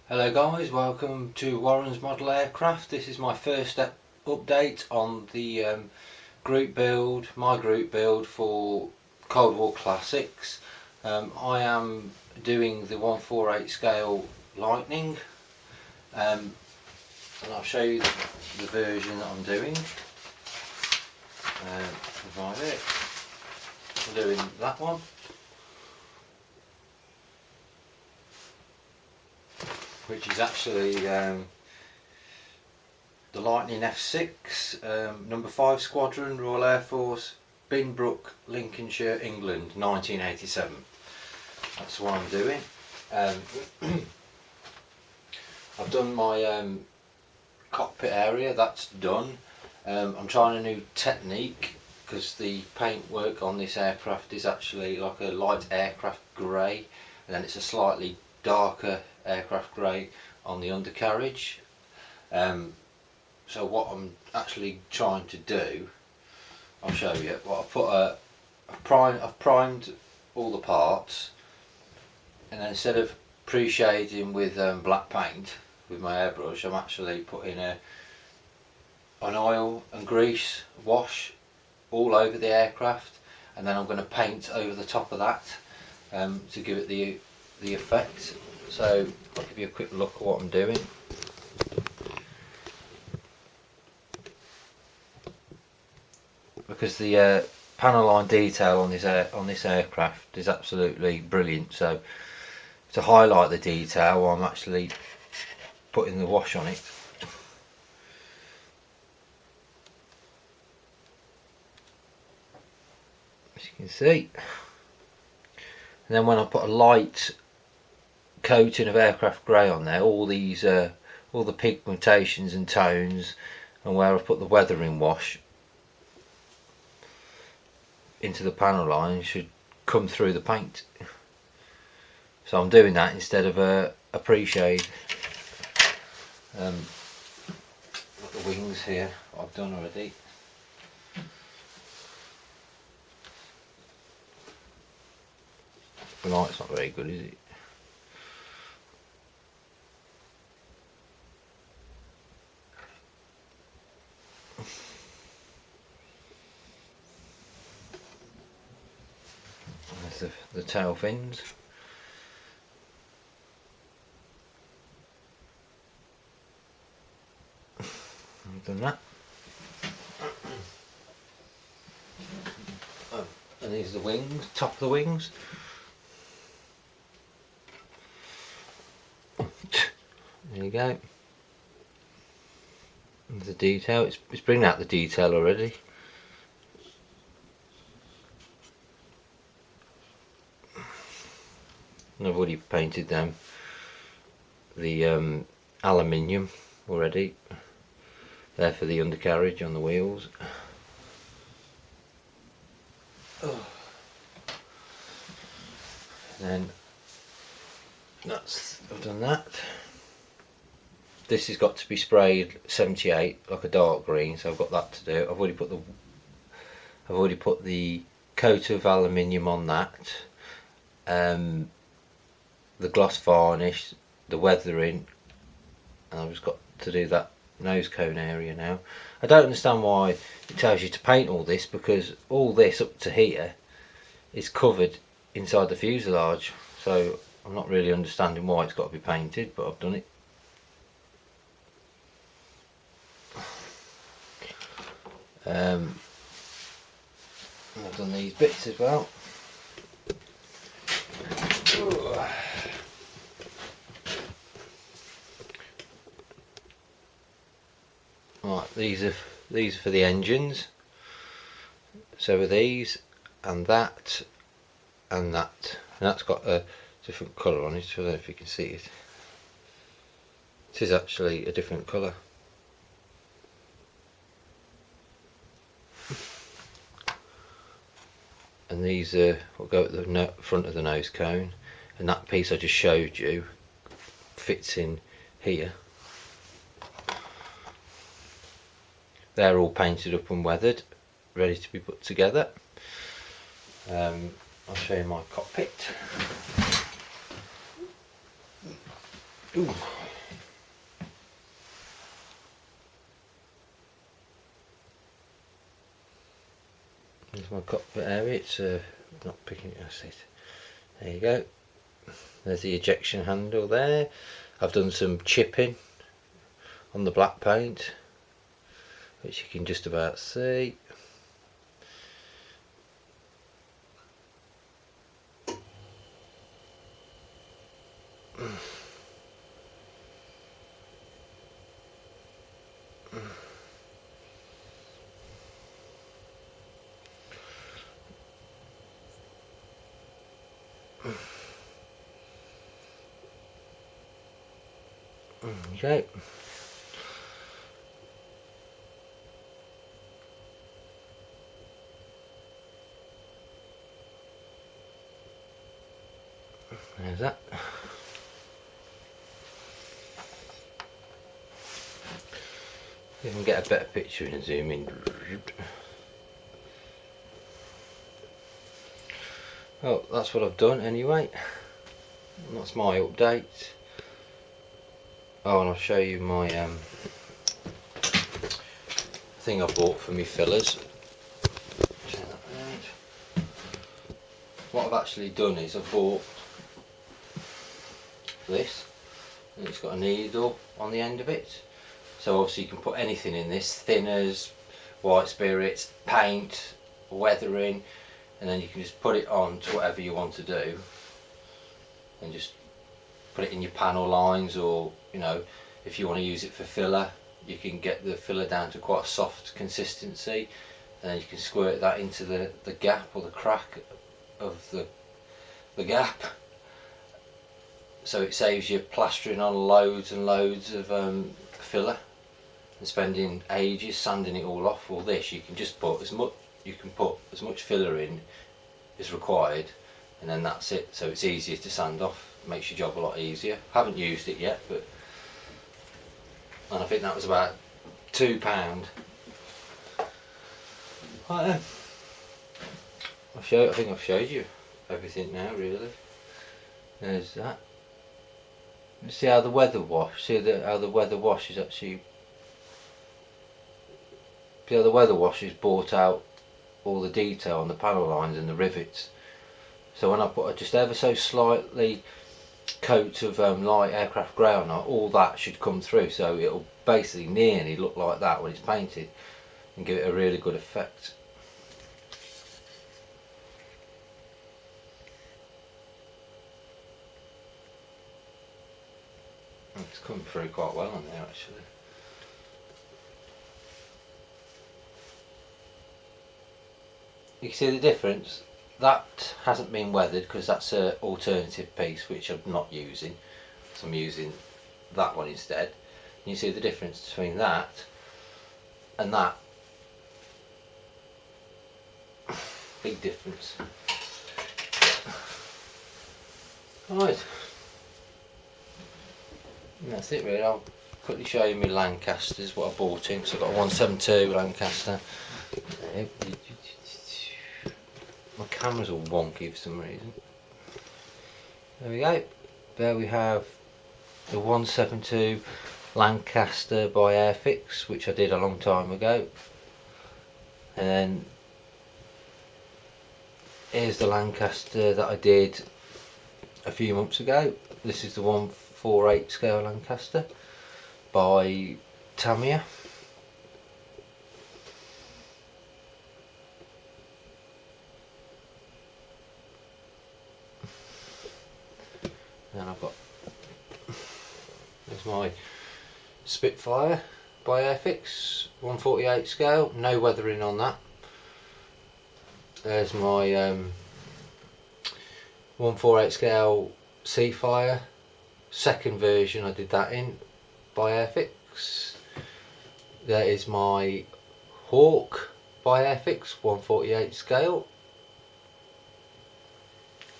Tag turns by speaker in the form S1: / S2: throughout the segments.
S1: Hello guys, welcome to Warren's Model Aircraft. This is my first update on the my group build for Cold War Classics. I am doing the 148 scale Lightning, and I'll show you the version that I'm doing. Provide it. I'm doing that one. Which is actually the Lightning F6, number 5 Squadron, Royal Air Force, Binbrook, Lincolnshire, England, 1987. That's what I'm doing. I've done my cockpit area, that's done. I'm trying a new technique because the paintwork on this aircraft is actually like a light aircraft grey, and then it's a slightly darker aircraft grey on the undercarriage. So what I'm actually trying to do, I'll show you. Well, I've primed all the parts, and then instead of pre-shading with black paint with my airbrush, I'm actually putting an oil and grease wash all over the aircraft, and then I'm going to paint over the top of that to give it the effect. So I'll give you a quick look at what I'm doing. Because the panel line detail on this aircraft is absolutely brilliant, so to highlight the detail I'm actually putting the wash on it. As you can see. And then when I put a light coating of aircraft grey on there, all the pigmentations and tones, and where I've put the weathering wash into the panel line should come through the paint. So I'm doing that instead of a pre-shade. Got the wings here, I've done already. The light's not very good, is it? There's the tail fins. I've done that. Oh, and these are the wings, top of the wings. There you go. And the detail, it's bringing out the detail already. And I've already painted them the aluminium already there for the undercarriage on the wheels. Oh. And then I've done that. This has got to be sprayed 78, like a dark green, so I've got that to do. I've already put the coat of aluminium on that. The gloss varnish, the weathering, and I've just got to do that nose cone area now. I don't understand why it tells you to paint all this, because all this up to here is covered inside the fuselage, so I'm not really understanding why it's got to be painted, but I've done it. I've done these bits as well. Right, these are for the engines. So are these, and that, and that. And that's got a different colour on it. I don't know if you can see it. It is actually a different colour. And these will go at the front of the nose cone, and that piece I just showed you fits in here. They're all painted up and weathered, ready to be put together. I'll show you my cockpit. Ooh. my cockpit area. It's not picking it. That's it. There you go. There's the ejection handle there. I've done some chipping on the black paint, which you can just about see. Okay. There's that. You can get a better picture and zoom in. Well, that's what I've done anyway. That's my update. Oh, and I'll show you my thing I bought for me fillers. What I've actually done is I've bought this, and it's got a needle on the end of it. So obviously you can put anything in this, thinners, white spirits, paint, weathering, and then you can just put it on to whatever you want to do, and just put it in your panel lines, or you know, if you want to use it for filler, you can get the filler down to quite a soft consistency, and then you can squirt that into the gap or the crack of the gap, so it saves you plastering on loads and loads of filler and spending ages sanding it all off. Well, this you can just put as much filler in as required, and then that's it. So it's easier to sand off, makes your job a lot easier. Haven't used it yet, but and I think that was about £2. Right then. I think I've showed you everything now, really. There's that. You see how the weather wash. How the weather wash is actually. See how the weather wash has brought out all the detail on the panel lines and the rivets. So when I put a just ever so slightly coat of light aircraft grey on it, all that should come through. So it'll basically nearly look like that when it's painted, and give it a really good effect. It's come through quite well on there actually. You can see the difference. That hasn't been weathered because that's an alternative piece which I'm not using, so I'm using that one instead. And you see the difference between that and that. Big difference. Right. And that's it really. I'll quickly show you my Lancasters, what I bought in. So I've got a 172 Lancaster. My camera's all wonky for some reason. There we go. There we have the 172 Lancaster by Airfix, which I did a long time ago. And then here's the Lancaster that I did a few months ago. This is the 148 scale Lancaster by Tamiya. And I've got, there's my Spitfire by Airfix, 148 scale, no weathering on that. There's my 148 scale Seafire, second version I did that in, by Airfix. There is my Hawk by Airfix, 148 scale.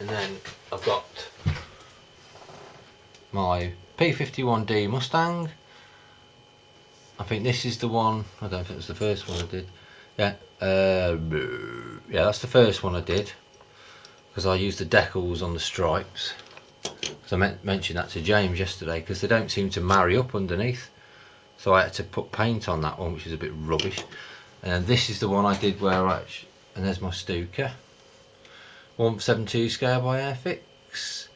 S1: And then I've got my P51D Mustang. I think this is the one, I don't know if it was the first one I did. Yeah, yeah, that's the first one I did, because I used the decals on the stripes. So I mentioned that to James yesterday, because they don't seem to marry up underneath, so I had to put paint on that one, which is a bit rubbish. And this is the one I did where And there's my Stuka. 172 scale by Airfix.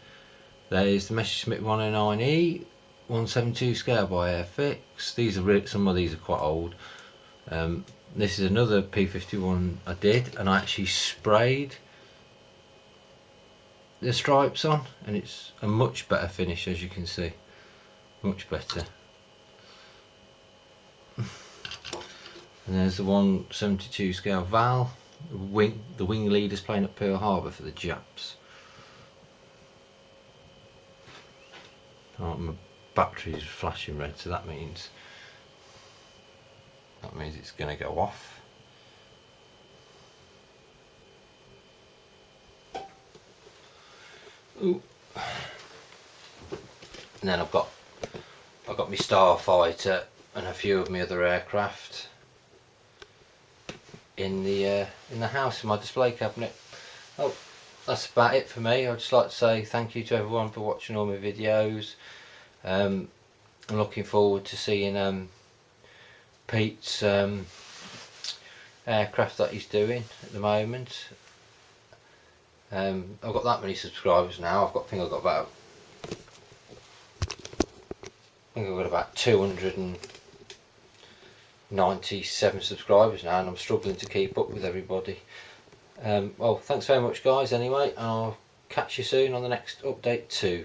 S1: There's the Messerschmitt 109E. 172 scale by Airfix. These are some of these are quite old. This is another P51 I did, and I actually sprayed the stripes on, and it's a much better finish, as you can see, much better. And there's the 172 scale Val, the wing leaders playing at Pearl Harbor for the Japs. Oh, my battery is flashing red, so that means it's going to go off. Ooh. And then I've got my Starfighter and a few of my other aircraft in the house in my display cabinet. Oh, that's about it for me. I'd just like to say thank you to everyone for watching all my videos. I'm looking forward to seeing Pete's aircraft that he's doing at the moment. I've got that many subscribers now. I think I've got about 297 subscribers now, and I'm struggling to keep up with everybody. Well, thanks very much guys anyway, and I'll catch you soon on the next update 2.